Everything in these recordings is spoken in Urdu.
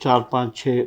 4-5-6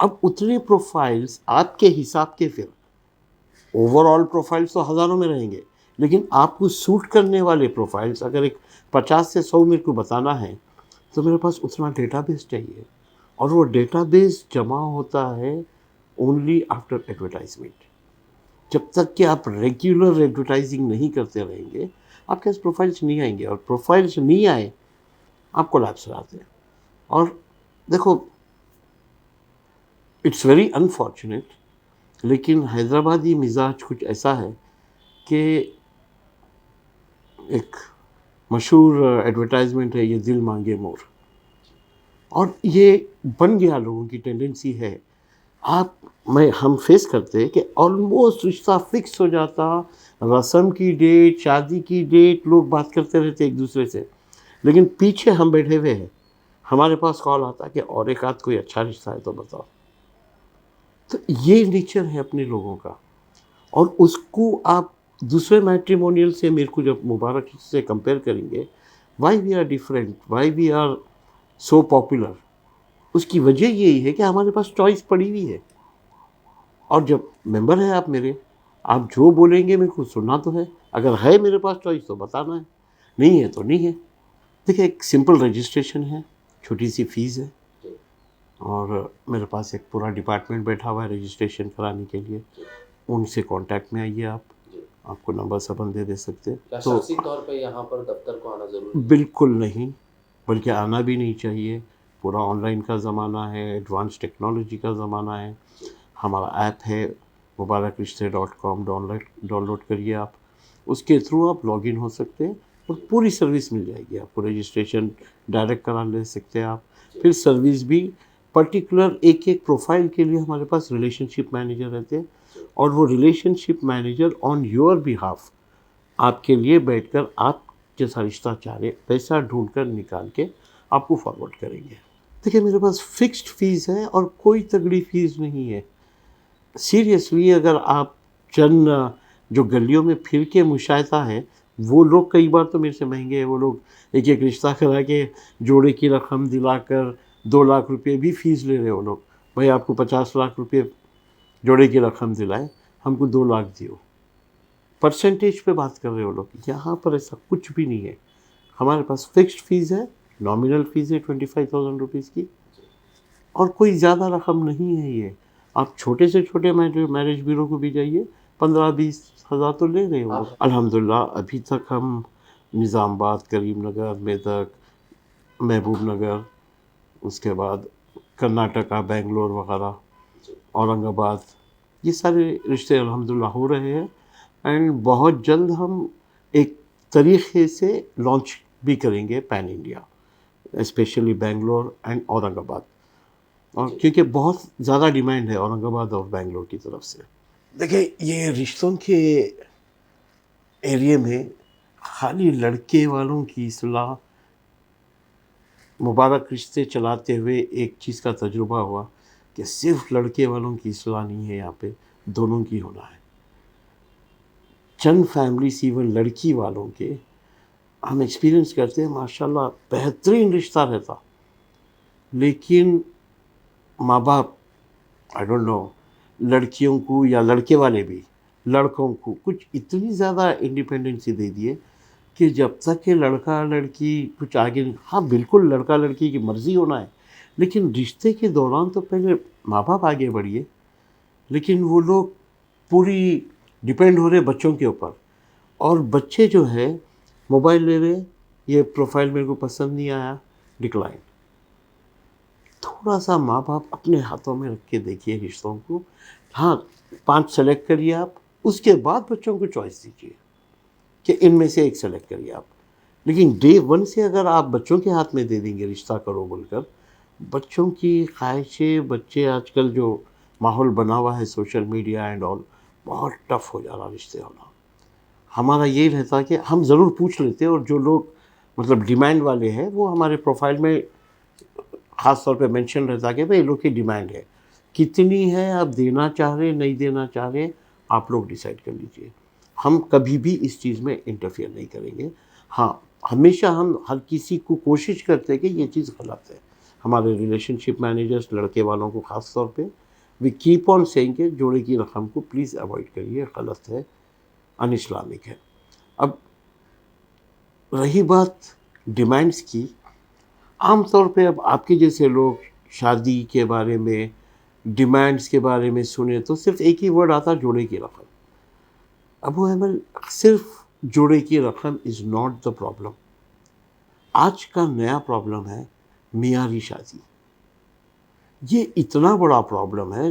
اب اتنے پروفائلز آپ کے حساب کے پھر اوور آل پروفائلز تو ہزاروں میں رہیں گے، لیکن آپ کو سوٹ کرنے والے پروفائلز اگر ایک 50 سے 100 میرے کو بتانا ہے تو میرے پاس اتنا ڈیٹا بیس چاہیے، اور وہ ڈیٹا بیس جمع ہوتا ہے اونلی آفٹر ایڈورٹائزمنٹ. جب تک کہ آپ ریگولر ایڈورٹائزنگ نہیں کرتے رہیں گے آپ کے پاس پروفائلز نہیں آئیں گے، اور پروفائلز نہیں آئے آپ کولیپس آتے ہیں. اور دیکھو اٹس ویری انفارچونیٹ، لیکن حیدرآبادی مزاج کچھ ایسا ہے کہ ایک مشہور ایڈورٹائزمنٹ ہے، یہ دل مانگے مور، اور یہ بن گیا لوگوں کی ٹینڈنسی ہے. ہم فیس کرتے کہ آلموسٹ رشتہ فکس ہو جاتا، رسم کی ڈیٹ، شادی کی ڈیٹ، لوگ بات کرتے رہتے ایک دوسرے سے، لیکن پیچھے ہم بیٹھے ہوئے ہیں، ہمارے پاس کال آتا کہ اور ایک آدھ کوئی اچھا رشتہ ہے تو بتاؤ. تو یہ نیچر ہے اپنے لوگوں کا، اور اس کو آپ دوسرے میٹریمونیل سے میرے کو جب مبارک سے کمپیئر کریں گے، why we are different, why we are so popular, اس کی وجہ یہی ہے کہ ہمارے پاس چوائس پڑی ہوئی ہے. اور جب ممبر ہیں آپ میرے، آپ جو بولیں گے میرے کو سننا تو ہے، اگر ہے میرے پاس چوائس تو بتانا ہے، نہیں ہے تو نہیں ہے. دیکھیں ایک سمپل رجسٹریشن ہے، چھوٹی سی فیس ہے، اور میرے پاس ایک پورا ڈپارٹمنٹ بیٹھا ہوا ہے رجسٹریشن کرانے کے لیے. ان سے کانٹیکٹ میں آئیے، آپ کو نمبر سبن دے سکتے. تو شخصی طور پہ یہاں پر دفتر کو آنا ضروری ہے؟ بالکل نہیں، بلکہ آنا بھی نہیں چاہیے. پورا آن لائن کا زمانہ ہے، ایڈوانس ٹیکنالوجی کا زمانہ ہے. ہمارا ایپ ہے mubarak-rishte.com، ڈاؤن لوڈ کریے آپ، اس کے تھرو آپ لاگ ان ہو سکتے ہیں اور پوری سروس مل جائے گی آپ کو. رجسٹریشن ڈائریکٹ کرا لے سکتے ہیں آپ، پھر سروس بھی پرٹیکولر ایک پروفائل کے لیے ہمارے پاس ریلیشن شپ مینیجر رہتے ہیں، اور وہ relation ship manager on your behalf آپ کے لیے بیٹھ کر آپ جیسا رشتہ چاہ رہے پیسہ ڈھونڈ کر نکال کے آپ کو فارورڈ کریں گے. دیکھیں میرے پاس فکسڈ فیس ہے اور کوئی تگڑی فیس نہیں ہے. سیریسلی اگر آپ چند جو گلیوں میں پھر کے مشاہدہ ہے، وہ لوگ کئی بار تو میرے سے مہنگے ہیں. وہ لوگ ایک رشتہ کرا کے جوڑے کی رقم دلا کر 2 لاکھ روپے بھی فیس لے رہے. وہ لوگ بھائی آپ کو 50 لاکھ روپے جوڑے کی رقم دلائے، ہم کو 2 لاکھ دیو، پرسنٹیج پہ بات کر رہے ہو لوگ. یہاں پر ایسا کچھ بھی نہیں ہے. ہمارے پاس فکسڈ فیس ہے، نامنل فیس ہے 25,000 روپیز کی، اور کوئی زیادہ رقم نہیں ہے. یہ آپ چھوٹے سے چھوٹے میرج بیورو کو بھی جائیے، 15-20 ہزار تو لے رہے ہو. الحمدللہ ابھی تک ہم نظام آباد، کریم نگر، میدک، محبوب نگر، اس کے بعد کرناٹکا، بنگلور وغیرہ، اورنگ آباد، یہ سارے رشتے الحمدللہ ہو رہے ہیں. اینڈ بہت جلد ہم ایک طریقے سے لانچ بھی کریں گے pan India, specially Bangalore and Aurangabad, اور کیونکہ بہت زیادہ ڈیمانڈ ہے اورنگ آباد اور بنگلور کی طرف سے. دیکھیں یہ رشتوں کے ایریے میں خالی لڑکے والوں کی اصلاح، مبارک رشتے چلاتے ہوئے ایک چیز کا تجربہ ہوا کہ صرف لڑکے والوں کی اصلاح نہیں ہے، یہاں پہ دونوں کی ہونا ہے. چند فیملیز ایون لڑکی والوں کے ہم ایکسپیرینس کرتے ہیں ماشاءاللہ بہترین رشتہ رہتا، لیکن ماں باپ آئی ڈونٹ نو لڑکیوں کو یا لڑکے والے بھی لڑکوں کو کچھ اتنی زیادہ انڈیپینڈنسی دے دیے کہ جب تک کہ لڑکا لڑکی کچھ آگے نہیں. ہاں بالکل لڑکا لڑکی کی مرضی ہونا ہے، لیکن رشتے کے دوران تو پہلے ماں باپ آگے بڑھیے. لیکن وہ لوگ پوری ڈیپینڈ ہو رہے بچوں کے اوپر، اور بچے جو ہے موبائل لے رہے، یہ پروفائل میرے کو پسند نہیں آیا، ڈکلائن. تھوڑا سا ماں باپ اپنے ہاتھوں میں رکھ کے دیکھیے رشتوں کو. ہاں 5 سلیکٹ کریے آپ، اس کے بعد بچوں کو چوائس دیجیے کہ ان میں سے ایک سلیکٹ کریے آپ. لیکن ڈے 1 سے اگر آپ بچوں کے ہاتھ میں دے دیں گے رشتہ کرو بول کر، بچوں کی خواہشیں، بچے آج کل جو ماحول بنا ہوا ہے سوشل میڈیا اینڈ آل، بہت ٹف ہو جا رہا رشتے ہونا. ہمارا یہ رہتا کہ ہم ضرور پوچھ لیتے، اور جو لوگ مطلب ڈیمانڈ والے ہیں وہ ہمارے پروفائل میں خاص طور پہ مینشن رہتا کہ بھائی لوگ کی ڈیمانڈ ہے، کتنی ہے آپ دینا چاہ رہے نہیں دینا چاہ رہے آپ لوگ ڈیسائیڈ کر لیجئے. ہم کبھی بھی اس چیز میں انٹرفیئر نہیں کریں گے. ہاں ہمیشہ ہم ہر کسی کو کوشش کرتے ہیں کہ یہ چیز غلط ہے، ہمارے ریلیشن شپ مینیجرس لڑکے والوں کو خاص طور پہ وی کیپ آن سیئنگ کہ جوڑے کی رقم کو پلیز اوائڈ کریے، غلط ہے، ان اسلامک ہے. اب رہی بات ڈیمانڈس کی، عام طور پہ اب آپ کے جیسے لوگ شادی کے بارے میں ڈیمانڈس کے بارے میں سنیں تو صرف ایک ہی ورڈ آتا، جوڑے کی رقم. ابو ایمل، صرف جوڑے کی رقم از ناٹ دا پرابلم. آج کا نیا پرابلم ہے معیاری شادی. یہ اتنا بڑا پرابلم ہے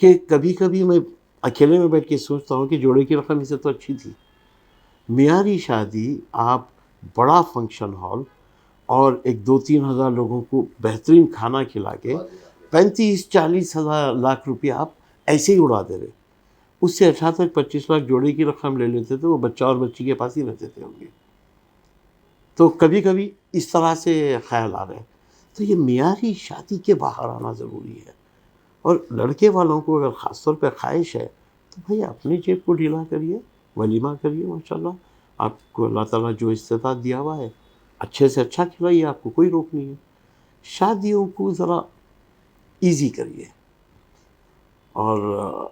کہ کبھی کبھی میں اکیلے میں بیٹھ کے سوچتا ہوں کہ جوڑے کی رقم اسے تو اچھی تھی. معیاری شادی آپ بڑا فنکشن ہال اور ایک 2-3 ہزار لوگوں کو بہترین کھانا کھلا کے 35-40 ہزار لاکھ روپیہ آپ ایسے ہی اڑا دے رہے. اس سے اچھا تک 25 لاکھ جوڑے کی رقم لے لیتے تھے، وہ بچہ اور بچی کے پاس ہی رہتے تھے ہوں گے. تو کبھی کبھی اس طرح سے خیال آ رہے ہیں. تو یہ معیاری شادی کے باہر آنا ضروری ہے. اور لڑکے والوں کو اگر خاص طور پہ خواہش ہے تو بھائی اپنی جیب کو ڈھیلا کریے، ولیمہ کریے. ماشاءاللہ آپ کو اللہ تعالیٰ جو استطاعت دیا ہوا ہے اچھے سے اچھا کھلائیے، آپ کو کوئی روک نہیں ہے. شادیوں کو ذرا ایزی کریے. اور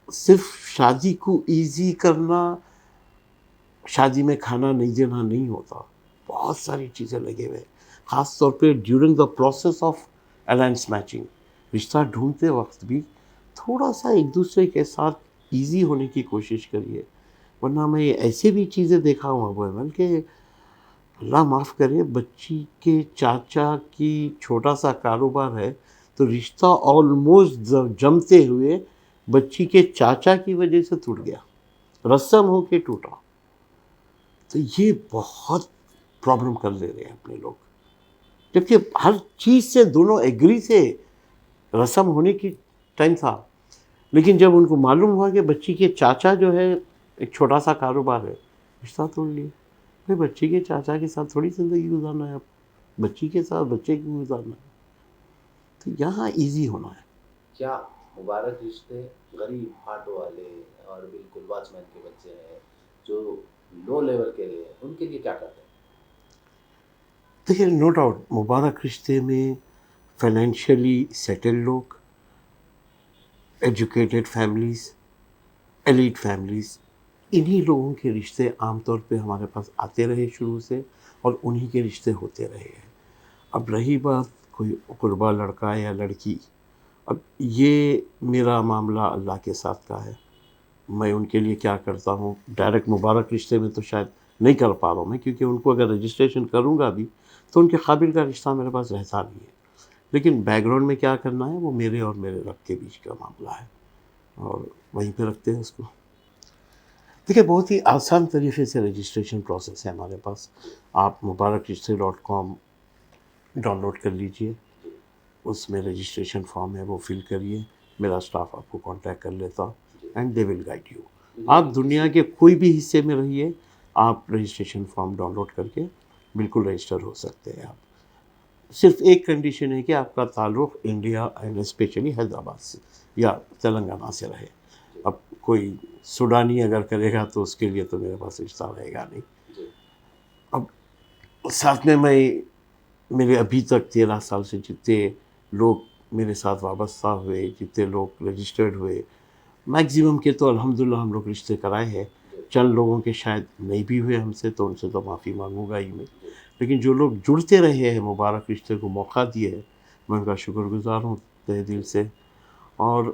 صرف شادی کو ایزی کرنا، شادی میں کھانا نہیں دینا نہیں ہوتا. بہت ساری چیزیں لگے ہوئے، خاص طور پہ during the process of alliance matching. رشتہ ڈھونڈتے وقت بھی تھوڑا سا ایک دوسرے کے ساتھ ایزی ہونے کی کوشش کریے. ورنہ میں ایسے بھی چیزیں دیکھا ہوں ابو ایمن کہ اللہ معاف کرے، بچی کے چاچا کی چھوٹا سا کاروبار ہے تو رشتہ آلموسٹ جمتے ہوئے بچی کے چاچا کی وجہ سے ٹوٹ گیا، رسم ہو کے ٹوٹا. تو یہ بہت پرابلم کر لے رہے ہیں اپنے لوگ، جبکہ ہر چیز سے دونوں ایگری سے رسم ہونے کی ٹائم تھا. لیکن جب ان کو معلوم ہوا کہ بچی کے چاچا جو ہے ایک چھوٹا سا کاروبار ہے، رشتہ توڑ لیا. بھائی بچی کے چاچا کے ساتھ تھوڑی زندگی گزارنا ہے، اب بچی کے ساتھ بچے کی گزارنا ہے. تو یہاں ایزی ہونا ہے. کیا مبارک رشتے غریب آٹو والے اور بالکل واچ مین کے بچے ہیں جو لو لیول کے ہیں، ان کے لیے کیا کرتے ہیں؟ دیکھیے، نو ڈاؤٹ مبارک رشتے میں فائنینشلی سیٹل لوگ، ایجوکیٹڈ فیملیز، ایلیٹ فیملیز، انہی لوگوں کے رشتے عام طور پہ ہمارے پاس آتے رہے شروع سے، اور انہی کے رشتے ہوتے رہے ہیں. اب رہی بات کوئی قربا لڑکا یا لڑکی، اب یہ میرا معاملہ اللہ کے ساتھ کا ہے. میں ان کے لیے کیا کرتا ہوں، ڈائریکٹ مبارک رشتے میں تو شاید نہیں کر پا رہا ہوں میں، کیونکہ ان کو اگر رجسٹریشن کروں گا بھی تو ان کے قابل کا رشتہ میرے پاس رہتا نہیں ہے. لیکن بیک گراؤنڈ میں کیا کرنا ہے وہ میرے اور میرے رب کے بیچ کا معاملہ ہے، اور وہیں پہ رکھتے ہیں اس کو. دیکھیے، بہت ہی آسان طریقے سے رجسٹریشن پروسیس ہے ہمارے پاس. آپ مبارکرشتے.com ڈاؤن لوڈ کر لیجئے، اس میں رجسٹریشن فارم ہے وہ فل کریے، میرا اسٹاف آپ کو کانٹیکٹ کر لیتا and they will guide you. آپ دنیا کے کوئی بھی حصے میں رہیے، آپ رجسٹریشن فارم ڈاؤن لوڈ کر کے بالکل رجسٹر ہو سکتے ہیں. آپ صرف ایک کنڈیشن ہے کہ آپ کا تعلق انڈیا اینڈ اسپیشلی حیدرآباد سے یا تلنگانہ سے رہے. اب کوئی سوڈانی اگر کرے گا تو اس کے لیے تو میرے پاس رشتہ رہے گا نہیں. اب ساتھ میں میرے ابھی تک 13 سال سے جتنے لوگ میرے ساتھ وابستہ ہوئے، جتنے لوگ رجسٹرڈ ہوئے، میکزیمم کے تو الحمدللہ ہم لوگ رشتے کرائے ہیں. چند لوگوں کے شاید نہیں بھی ہوئے ہم سے، تو ان سے تو معافی مانگوں گا ہی میں. لیکن جو لوگ جڑتے رہے ہیں، مبارک رشتے کو موقع دیے ہے، میں ان کا شکر گزار ہوں تہ دل سے. اور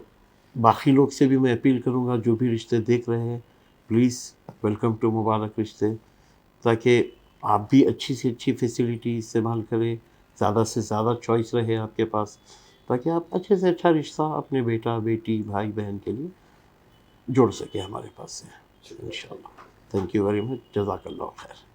باقی لوگ سے بھی میں اپیل کروں گا، جو بھی رشتے دیکھ رہے ہیں، پلیز ویلکم ٹو مبارک رشتے، تاکہ آپ بھی اچھی سے اچھی فیسلٹی استعمال کریں، زیادہ سے زیادہ چوائس رہے آپ کے پاس، تاکہ آپ اچھے سے اچھا رشتہ اپنے بیٹا بیٹی بھائی بہن کے لیے جوڑ سکیں ہمارے پاس سے انشاءاللہ. تھینک یو ویری مچ، جزاک اللہ خیر.